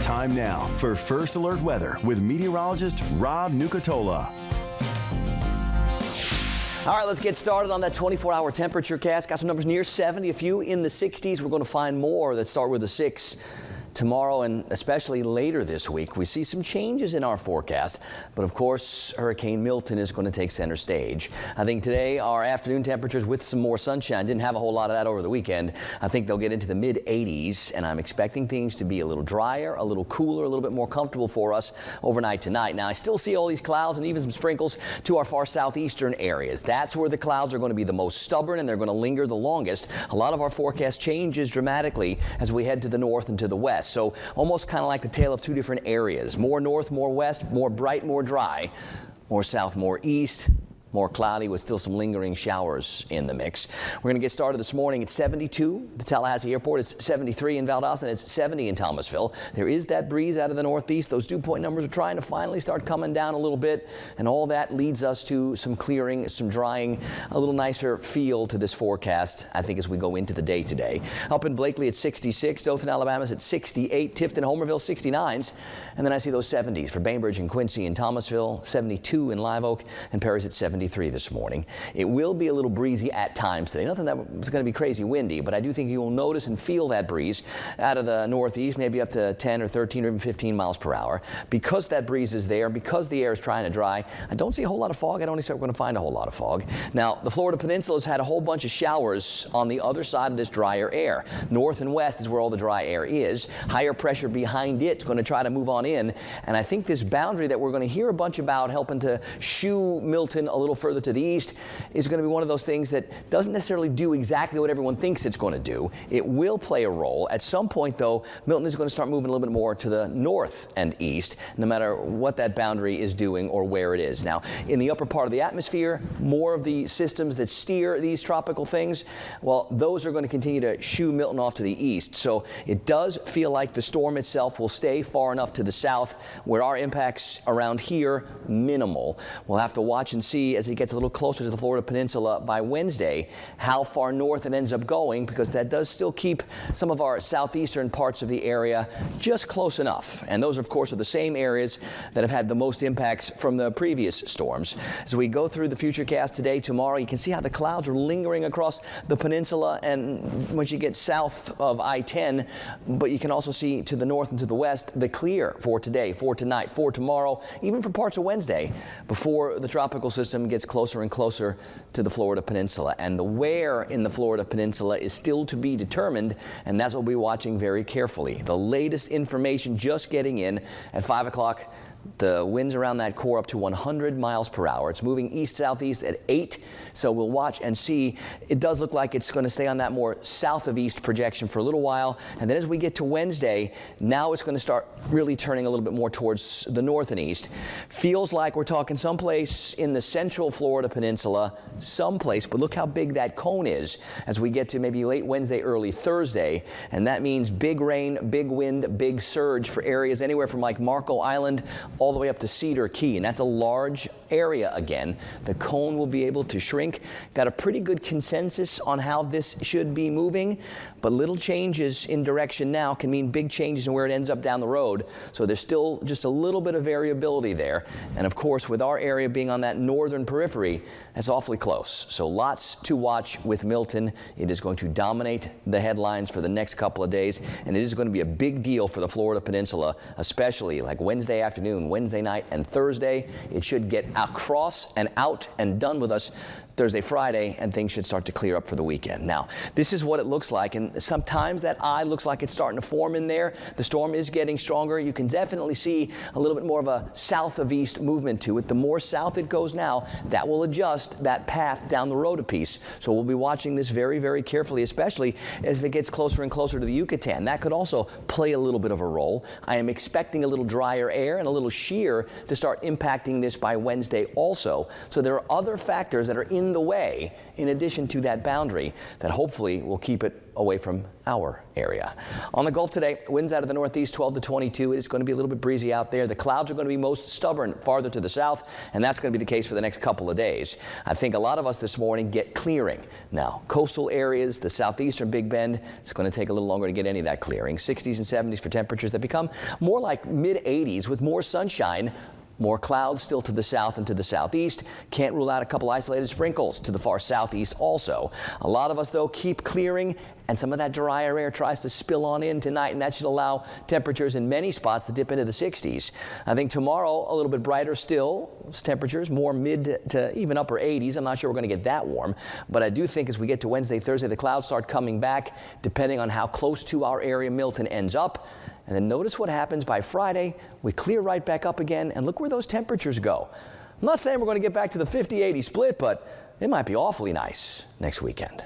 Time now for First Alert Weather with meteorologist Rob Nucatola. All right, let's get started on that 24-hour temperature cast. Got some numbers near 70, a few in the 60s. We're going to find more that start with a 6 tomorrow and especially later this week. We see some changes in our forecast, but of course, Hurricane Milton is going to take center stage. I think today our afternoon temperatures with some more sunshine, didn't have a whole lot of that over the weekend. I think they'll get into the mid 80s, and I'm expecting things to be a little drier, a little cooler, a little bit more comfortable for us overnight tonight. Now, I still see all these clouds and even some sprinkles to our far southeastern areas. That's where the clouds are going to be the most stubborn and they're going to linger the longest. A lot of our forecast changes dramatically as we head to the north and to the west. So almost kind of like the tale of two different areas. More north, more west, more bright, more dry. More south, more east. More cloudy with still some lingering showers in the mix. We're going to get started this morning at 72 at the Tallahassee Airport. It's 73 in Valdosta and it's 70 in Thomasville. There is that breeze out of the northeast. Those dew point numbers are trying to finally start coming down a little bit, and all that leads us to some clearing, some drying, a little nicer feel to this forecast, I think, as we go into the day today. Up in Blakely at 66, Dothan, Alabama's at 68, Tifton, Homerville 69s, and then I see those 70s for Bainbridge and Quincy and Thomasville, 72 in Live Oak, and Perry's at 73 this morning. It will be a little breezy at times today. Nothing that's going to be crazy windy, but I do think you will notice and feel that breeze out of the northeast, maybe up to 10 or 13 or even 15 miles per hour. Because that breeze is there, because the air is trying to dry, I don't see a whole lot of fog. I don't expect we're going to find a whole lot of fog. Now, the Florida Peninsula has had a whole bunch of showers on the other side of this drier air. North and west is where all the dry air is. Higher pressure behind it's going to try to move on in, and I think this boundary that we're going to hear a bunch about helping to shoo Milton a little further to the east is going to be one of those things that doesn't necessarily do exactly what everyone thinks it's going to do. It will play a role. At some point, though, Milton is going to start moving a little bit more to the north and east, no matter what that boundary is doing or where it is. Now, in the upper part of the atmosphere, more of the systems that steer these tropical things, well, those are going to continue to shoo Milton off to the east. So it does feel like the storm itself will stay far enough to the south where our impacts around here minimal. We'll have to watch and see as it gets a little closer to the Florida Peninsula by Wednesday how far north it ends up going, because that does still keep some of our southeastern parts of the area just close enough. And those, of course, are the same areas that have had the most impacts from the previous storms. As we go through the futurecast today, tomorrow, you can see how the clouds are lingering across the peninsula and once you get south of I-10, but you can also see to the north and to the west the clear for today, for tonight, for tomorrow, even for parts of Wednesday, before the tropical system gets closer and closer to the Florida Peninsula. And the where in the Florida Peninsula is still to be determined, and that's what we'll be watching very carefully. The latest information just getting in at 5 o'clock. The winds around that core up to 100 miles per hour. It's moving east-southeast at 8, so we'll watch and see. It does look like it's going to stay on that more south of east projection for a little while, and then as we get to Wednesday, now it's going to start really turning a little bit more towards the north and east. Feels like we're talking someplace in the central Florida Peninsula, someplace, but look how big that cone is as we get to maybe late Wednesday, early Thursday, and that means big rain, big wind, big surge for areas anywhere from like Marco Island all the way up to Cedar Key, and that's a large area again. The cone will be able to shrink. Got a pretty good consensus on how this should be moving, but little changes in direction now can mean big changes in where it ends up down the road. So there's still just a little bit of variability there. And of course, with our area being on that northern periphery, that's awfully close. So lots to watch with Milton. It is going to dominate the headlines for the next couple of days, and it is going to be a big deal for the Florida Peninsula, especially like Wednesday afternoon, Wednesday night, and Thursday. It should get across and out and done with us Thursday, Friday, and things should start to clear up for the weekend. Now, this is what it looks like, and sometimes that eye looks like it's starting to form in there. The storm is getting stronger. You can definitely see a little bit more of a south of east movement to it. The more south it goes now, that will adjust that path down the road a piece. So we'll be watching this very, very carefully, especially as it gets closer and closer to the Yucatan. That could also play a little bit of a role. I am expecting a little drier air and a little shear to start impacting this by Wednesday also. So there are other factors that are in in the way, in addition to that boundary that hopefully will keep it away from our area. On the Gulf today, winds out of the northeast 12 to 22. It is going to be a little bit breezy out there. The clouds are going to be most stubborn farther to the south, and that's going to be the case for the next couple of days. I think a lot of us this morning get clearing. Now, coastal areas, the southeastern Big Bend, it's going to take a little longer to get any of that clearing. 60s and 70s for temperatures that become more like mid-80s with more sunshine. More clouds still to the south and to the southeast. Can't rule out a couple isolated sprinkles to the far southeast also. A lot of us, though, keep clearing, and some of that drier air tries to spill on in tonight, and that should allow temperatures in many spots to dip into the 60s. I think tomorrow, a little bit brighter still. Temperatures more mid to even upper 80s. I'm not sure we're going to get that warm, but I do think as we get to Wednesday, Thursday, the clouds start coming back, depending on how close to our area Milton ends up. And then notice what happens by Friday. We clear right back up again, and look where those temperatures go. I'm not saying we're going to get back to the 50-80 split, but it might be awfully nice next weekend.